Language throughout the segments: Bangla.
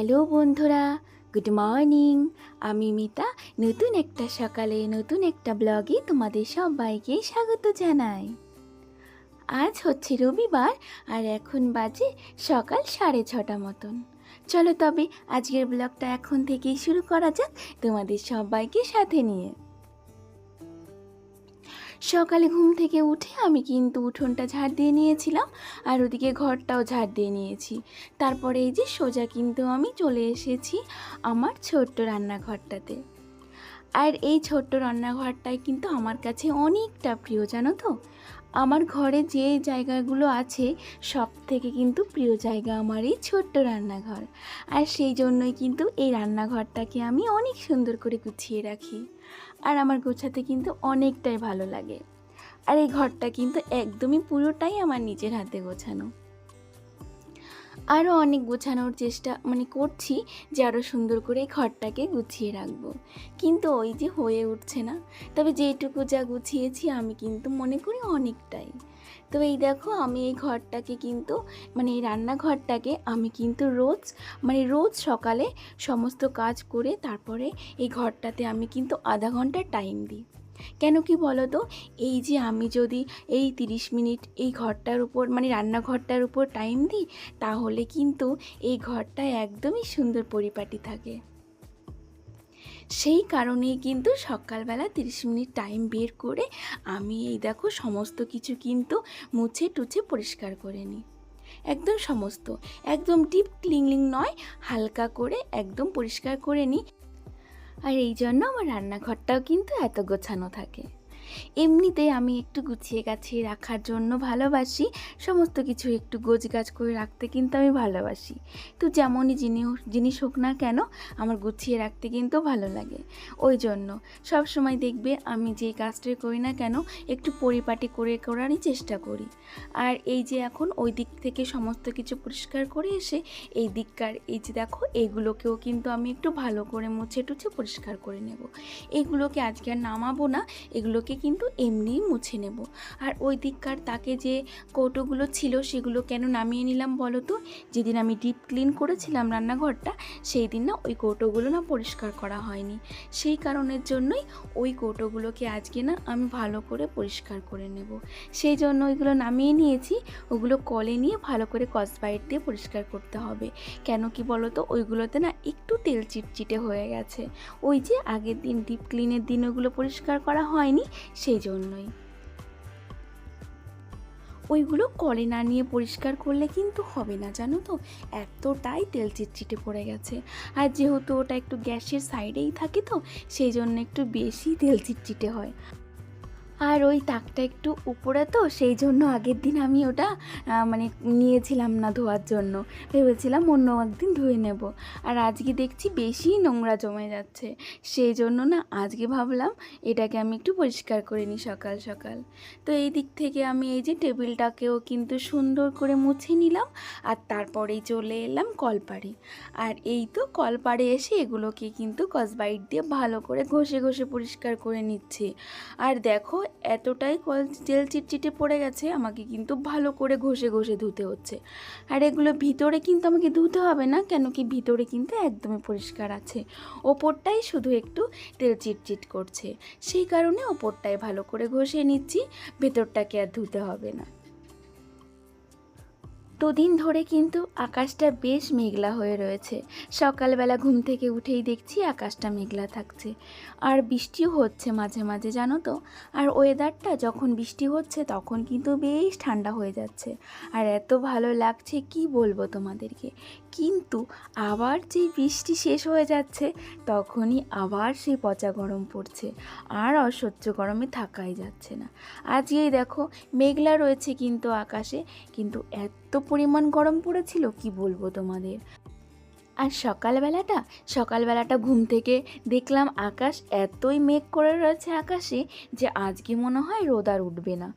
হ্যালো বন্ধুরা, গুড মর্নিং। আমি মিতা নতুন একটা সকালে নতুন একটা ব্লগে তোমাদের সবাইকে স্বাগত জানাই। আজ হচ্ছে রবিবার আর এখন বাজে সকাল 6:30 মতন। চলো তবে আজকের ব্লগটা এখন থেকেই শুরু করা যাক তোমাদের সবাইকে সাথে নিয়ে। সকালে ঘুম থেকে উঠে আমি কিন্তু উঠোনটা ঝাড় দিয়ে নিয়েছিলাম আর ওদিকে ঘরটাও ঝাড় দিয়ে নিয়েছি। তারপরে এই যে সোজা কিন্তু আমি চলে এসেছি আমার ছোট্ট রান্নাঘরটাতে। আর এই ছোট্ট রান্নাঘরটাই কিন্তু আমার কাছে অনেকটা প্রিয়, জানো তো। আমার ঘরে যে জায়গাগুলো আছে সব থেকে কিন্তু প্রিয় জায়গা আমার এই ছোট্ট রান্নাঘর। আর সেই জন্যই কিন্তু এই রান্নাঘরটাকে আমি অনেক সুন্দর করে গুছিয়ে রাখি আর আমার গোছাতে কিন্তু অনেকটাই ভালো লাগে। আর এই ঘরটা কিন্তু একদমই পুরোটাই আমার নিজের হাতে গোছানো। আরও অনেক গোছানোর চেষ্টা করছি যে আরও সুন্দর করে ঘরটাকে গুছিয়ে রাখবো, কিন্তু ওই যে হয়ে উঠছে না। তবে যেটুকু যা গুছিয়েছি আমি কিন্তু মনে করি অনেকটাই। তো এই দেখো, আমি এই ঘরটাকে কিন্তু এই রান্নাঘরটাকে আমি কিন্তু রোজ সকালে সমস্ত কাজ করে তারপরে এই ঘরটাতে আমি কিন্তু আধা ঘন্টা টাইম দিই। কেন কি বলো তো, এই যে আমি যদি এই 30 মিনিট এই ঘরটার উপর রান্নাঘরটার উপর টাইম দিই, তাহলে কিন্তু এই ঘরটা একদমই সুন্দর পরিপাটি থাকে। সেই কারণেই কিন্তু সকালবেলা 30 মিনিট টাইম বের করে আমি এই দেখো সমস্ত কিছু কিন্তু মুছে টুছে পরিষ্কার করে নিই। একদম সমস্ত, একদম ডিপ ক্লিনিং নয়, হালকা করে একদম পরিষ্কার করে নিই। আর এই জন্য আমার রান্নাঘরটাও কিন্তু এত গোছানো থাকে। এমনিতেই আমি একটু গুছিয়ে গাছিয়ে রাখার জন্য ভালোবাসি, সমস্ত কিছু একটু গোছগাছ করে রাখতে কিন্তু আমি ভালোবাসি। তো যেমনই জিনিস হোক না কেন, আমার গুছিয়ে রাখতে কিন্তু ভালো লাগে। ওই জন্য সব সময় দেখবে আমি যেই কাজটাই করি না কেন একটু পরিপাটি করে করারই চেষ্টা করি। আর এই যে এখন ওই দিক থেকে সমস্ত কিছু পরিষ্কার করে এসে এই দিককার এই যে দেখো, এইগুলোকেও কিন্তু আমি একটু ভালো করে মুছে টুছে পরিষ্কার করে নেব। এইগুলোকে আজকে আর নামাবো না, এগুলোকে কিন্তু এমনিই মুছে নেব। আর ওই দিককার তাকে যে কৌটোগুলো ছিল সেগুলো কেন নামিয়ে নিলাম বলো তো, যেদিন আমি ডিপ ক্লিন করেছিলাম রান্নাঘরটা সেই দিন না ওই কৌটোগুলো না পরিষ্কার করা হয়নি। সেই কারণের জন্যই ওই কৌটোগুলোকে আজকে না আমি ভালো করে পরিষ্কার করে নেব। সেই জন্য ওইগুলো নামিয়ে নিয়েছি, ওগুলো কলে নিয়ে ভালো করে স্কচব্রাইট দিয়ে পরিষ্কার করতে হবে। কেন কি বলো তো, ওইগুলোতে না একটু তেল চিটচিটে হয়ে গেছে। ওই যে আগের দিন ডিপ ক্লিনের দিন ওগুলো পরিষ্কার করা হয়নি, সেই জন্যই। ওইগুলো কলে না নিয়ে পরিষ্কার করলে কিন্তু হবে না, জানো তো, এতটাই তেল চিটচিটে পড়ে গেছে। আর যেহেতু ওটা একটু গ্যাসের সাইডেই থাকে তো সেই জন্য একটু বেশি তেল চিটচিটে হয়। আর ওই তাকটা একটু উপরে তো সেই জন্য আগের দিন আমি ওটা নিয়েছিলাম না ধোয়ার জন্য, ভেবেছিলাম অন্য একদিন ধুয়ে নেব। আর আজকে দেখছি বেশি নোংরা জমে যাচ্ছে, সেই জন্য না আজকে ভাবলাম এটাকে আমি একটু পরিষ্কার করে নিই সকাল সকাল। তো এই দিক থেকে আমি এই যে টেবিলটাকেও কিন্তু সুন্দর করে মুছে নিলাম আর তারপরেই চলে এলাম কলপাড়ে। আর এই তো কলপাড়ে এসে এগুলোকে কিন্তু স্কচব্রাইট দিয়ে ভালো করে ঘষে ঘষে পরিষ্কার করে নিচ্ছি। আর দেখো এতটাই তেল চিটচিটে পড়ে গেছে, আমাকে কিন্তু ভালো করে ঘষে ঘষে ধুতে হচ্ছে। আর এগুলো ভিতরে কিন্তু আমাকে ধুতে হবে না, কেন কি ভিতরে কিন্তু একদমই পরিষ্কার আছে, ওপরটাই শুধু একটু তেল চিটচিট করছে। সেই কারণে ওপরটাই ভালো করে ঘষে নিচ্ছি, ভেতরটাকে আর ধুতে হবে না। দুদিন ধরে কিন্তু আকাশটা বেশ মেঘলা হয়ে রয়েছে। সকালবেলা ঘুম থেকে উঠেই দেখছি আকাশটা মেঘলা থাকছে আর বৃষ্টিও হচ্ছে মাঝে মাঝে, জানো তো। আর ওয়েদারটা যখন বৃষ্টি হচ্ছে তখন কিন্তু বেশ ঠান্ডা হয়ে যাচ্ছে আর এত ভালো লাগছে কি বলবো তোমাদেরকে। কিন্তু আবার যেই বৃষ্টি শেষ হয়ে যাচ্ছে তখনই আবার সেই পচা গরম পড়ছে আর অসহ্য গরমে থাকাই যাচ্ছে না। আজকেই দেখো মেঘলা রয়েছে কিন্তু আকাশে, কিন্তু এত পরিমাণ গরম পড়েছিল কি বলবো তোমাদের। আর সকালবেলাটা ঘুম থেকে দেখলাম আকাশ এতই মেঘ করে রয়েছে আকাশে যে আজকে মনে হয় রোদ আর উঠবে না,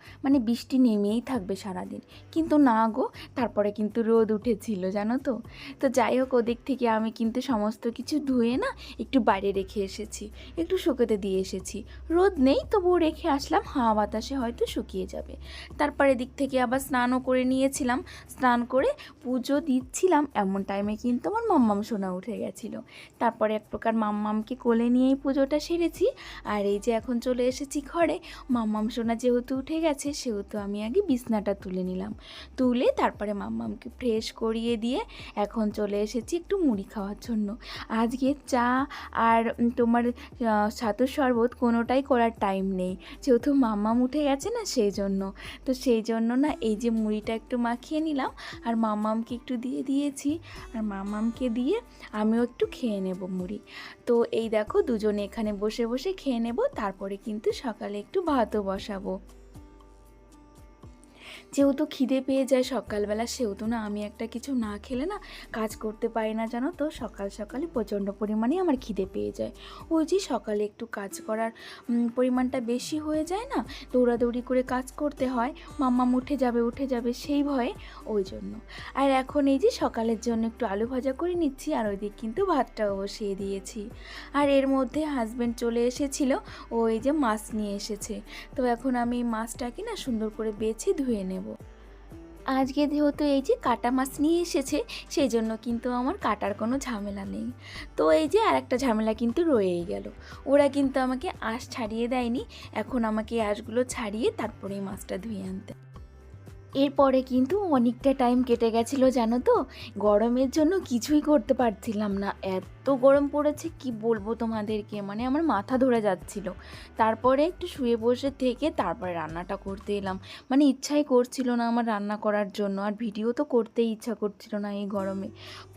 বৃষ্টি নেমেই থাকবে সারাদিন। কিন্তু না গো, তারপরে কিন্তু রোদ উঠেছিল, জানো তো। তো যাই হোক, ওদিক থেকে আমি কিন্তু সমস্ত কিছু ধুয়ে না একটু বাইরে রেখে এসেছি, একটু শুকোতে দিয়ে এসেছি। রোদ নেই তবুও রেখে আসলাম, হাওয়া বাতাসে হয়তো শুকিয়ে যাবে। তারপরে দিক থেকে আবার স্নানও করে নিয়েছিলাম। স্নান করে পুজো দিচ্ছিলাম, এমন টাইমে কিন্তু আমার মাম্মাম সোনা উঠে গেছিলো। তারপরে এক প্রকার মাম্মামকে কোলে নিয়েই পুজোটা সেরেছি। আর এই যে এখন চলে এসেছি ঘরে। মাম্মাম সোনা যেহেতু উঠে গেছে সেহেতু আমি আগে বিছনাটা তুলে নিলাম, তুলে তারপরে মাম্মামকে ফ্রেশ করিয়ে দিয়ে এখন চলে এসেছি একটু মুড়ি খাওয়ার জন্য। আজকে চা আর তোমার ছাতুর শরবত কোনোটাই করার টাইম নেই, যেহেতু মাম্মাম উঠে গেছে না সেই জন্য। তো সেই জন্য না এই যে মুড়িটা একটু মাখিয়ে নিলাম আর মাম্মামকে একটু দিয়ে দিয়েছি, আর মাম্মামকে দিয়ে আমিও একটু খেয়ে নেব মুড়ি। তো এই দেখো দুজনে এখানে বসে বসে খেয়ে নেব, তারপরে কিন্তু সকালে একটু ভাতও বসাবো। যেহেতু খিদে পেয়ে যায় সকালবেলা, সেহেতু না আমি একটা কিছু না খেলে না কাজ করতে পারি না জানো তো। সকাল সকালে প্রচণ্ড পরিমাণে আমার খিদে পেয়ে যায়। ওই যে সকালে একটু কাজ করার পরিমাণটা বেশি হয়ে যায় না, দৌড়াদৌড়ি করে কাজ করতে হয়, মাম্মাম উঠে যাবে সেই ভয়ে, ওই জন্য। আর এখন এই যে সকালের জন্য একটু আলু ভাজা করে নিচ্ছি, আর ওই দিক কিন্তু ভাতটাও বসিয়ে দিয়েছি। আর এর মধ্যে হাজব্যান্ড চলে এসেছিল, ও এই যে মাছ নিয়ে এসেছে। তো এখন আমি মাছটাকে না সুন্দর করে বেছে ধুয়ে নেব। আজকে যেহেতু এই যে কাটা মাছ নিয়ে এসেছে সেই জন্য কিন্তু আমার কাটার কোনো ঝামেলা নেই। তো এই যে আরেকটা ঝামেলা কিন্তু রয়েই গেল, ওরা কিন্তু আমাকে আঁশ ছাড়িয়ে দেয়নি, এখন আমাকে আঁশগুলো ছাড়িয়ে তারপরে মাছটা ধুয়ে আনতে। এরপরে কিন্তু অনেকটা টাইম কেটে গেছিলো জানো তো, গরমের জন্য কিছুই করতে পারছিলাম না, এত গরম পড়েছে কি বলবো তোমাদেরকে, মানে আমার মাথা ধরে যাচ্ছিল। তারপরে একটু শুয়ে বসে থেকে তারপরে রান্নাটা করতে এলাম, মানে ইচ্ছাই করছিল না আমার রান্না করার জন্য, আর ভিডিও তো করতেই ইচ্ছা করছিল না এই গরমে।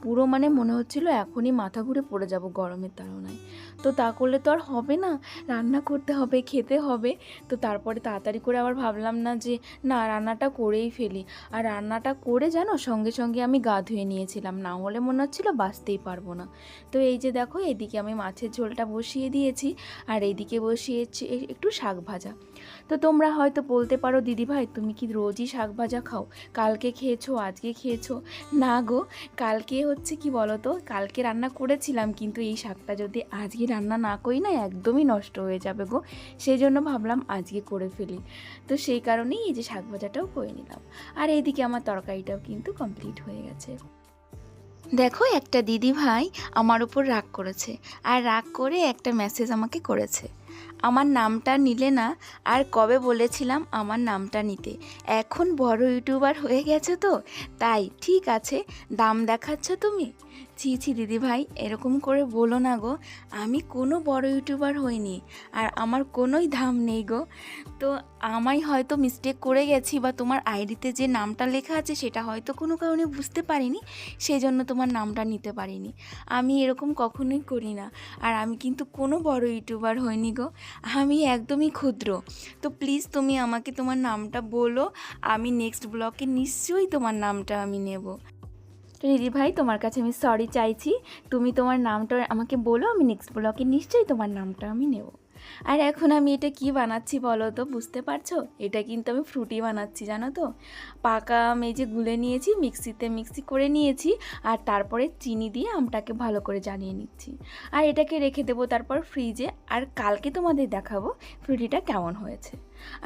পুরো মানে মনে হচ্ছিল এখনই মাথা ঘুরে পড়ে যাব গরমের তাড়নায়। তো তা করলে তো আর হবে না, রান্না করতে হবে, খেতে হবে। তো তারপরে তাড়াতাড়ি করে আবার ভাবলাম না যে না রান্নাটা করেই ফেলি। আর রান্নাটা করে জানো সঙ্গে সঙ্গে আমি গা ধুয়ে নিয়েছিলাম, না হলে মনে হচ্ছিল বাঁচতেই পারবো না। তো এই যে দেখো এদিকে আমি মাছের ঝোলটা বসিয়ে দিয়েছি, আর এইদিকে বসিয়েছি একটু শাক ভাজা। তো তোমরা হয়তো বলতে পারো দিদিভাই তুমি কি রোজই শাক ভাজা খাও, কালকে খেয়েছো আজকে খেয়েছো? না গো, কালকে হচ্ছে কি বলো তো, কালকে রান্না করেছিলাম কিন্তু এই শাকটা যদি আজকে রান্না না করি না একদমই নষ্ট হয়ে যাবে গো, সেই জন্য ভাবলাম আজকে করে ফেলি। তো সেই কারণেই এই যে শাক ভাজাটাও করে নিলাম। আর এইদিকে আমার তরকারিটাও কিন্তু কমপ্লিট হয়ে গেছে। দেখো একটা দিদি ভাই আমার উপর রাগ করেছে, আর রাগ করে একটা মেসেজ আমাকে করেছে, আমার নামটা নিলে না, আর কবে বলেছিলাম আমার নামটা নিতে, এখন বড় ইউটিউবার হয়ে গেছে তো তাই, ঠিক আছে দাম দেখাচ্ছ তুমি। ছি ছি দিদি ভাই এরকম করে বলো না গো, আমি কোনো বড় ইউটিউবার হইনি, আর আমার কোনোই দাম নেই গো। তো আমায় হয়তো মিস্টেক করে গেছি, বা তোমার আইডিতে যে নামটা লেখা আছে সেটা হয়তো কোনো কারণে বুঝতে পারিনি, সেই জন্য তোমার নামটা নিতে পারিনি। আমি এরকম কখনোই করি না, আর আমি কিন্তু কোনো বড় ইউটিউবার হইনি গো, আমি একদমই ক্ষুদ্র। তো প্লিজ তুমি আমাকে তোমার নামটা বলো, আমি নেক্সট ব্লগে নিশ্চয়ই তোমার নামটা আমি নেব। তো দিদি ভাই তোমার কাছে আমি সরি চাইছি, তুমি তোমার নামটা আমাকে বলো, আমি নেক্সট ব্লগে নিশ্চয়ই তোমার নামটা আমি নেব। আর এখন আমি এটা কি বানাচ্ছি বলো তো, বুঝতে পারছো? এটা কিন্তু আমি ফ্রুটি বানাচ্ছি জানো তো। পাকা আম এই যে গুলে নিয়েছি, মিক্সি করে নিয়েছি, আর তারপরে চিনি দিয়ে আমটাকে ভালো করে জ্বালিয়ে নিচ্ছি, আর এটাকে রেখে দেবো তারপর ফ্রিজে, আর কালকে তোমাদের দেখাবো ফ্রুটিটা কেমন হয়েছে।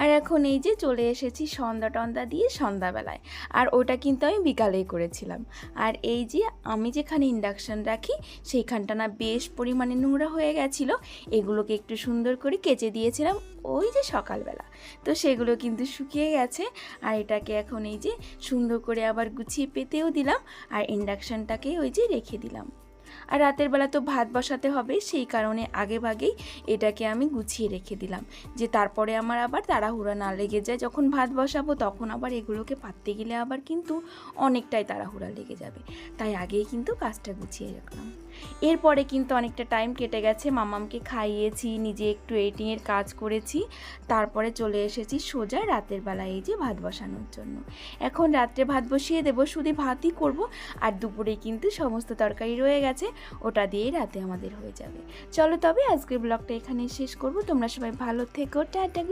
আর এখন এই যে চলে এসেছি সন্ধ্যা দিয়ে সন্ধ্যাবেলায়, আর ওটা কিন্তু আমি বিকালেই করেছিলাম। আর এই যে আমি যেখানে ইন্ডাকশান রাখি সেইখানটা না বেশ পরিমাণে নোংরা হয়ে গেছিলো, এগুলোকে একটু সুন্দর করে কেচে দিয়েছিলাম ওই যে সকালবেলা, তো সেগুলো কিন্তু শুকিয়ে গেছে। আর এটাকে এখন এই যে সুন্দর করে আবার গুছিয়ে পেতেও দিলাম, আর ইন্ডাকশানটাকে ওই যে রেখে দিলাম। আর রাতের বেলা তো ভাত বসাতে হবে, সেই কারণে আগে ভাগেই এটাকে আমি গুছিয়ে রেখে দিলাম, যে তারপরে আমার আবার তাড়াহুড়া না লেগে যায়, যখন ভাত বসাবো তখন আবার এগুলোকে পাততে গেলে আবার কিন্তু অনেকটাই তাড়াহুড়া লেগে যাবে, তাই আগেই কিন্তু কাজটা গুছিয়ে রাখলাম। এরপরে কিন্তু অনেকটা টাইম কেটে গেছে, মামামকে খাইয়েছি, নিজে একটু এডিটিংয়ের কাজ করেছি, তারপরে চলে এসেছি সোজা রাতের বেলা এই যে ভাত বসানোর জন্য। এখন রাত্রে ভাত বসিয়ে দেবো, শুধু ভাতই করব, আর দুপুরে কিন্তু সমস্ত তরকারি রয়ে গেছে, ওটা দিয়েই রাতে আমাদের হয়ে যাবে। চলো তবে আজকের ব্লগটা এখানেই শেষ করব, তোমরা সবাই ভালো থেকো, টাটা।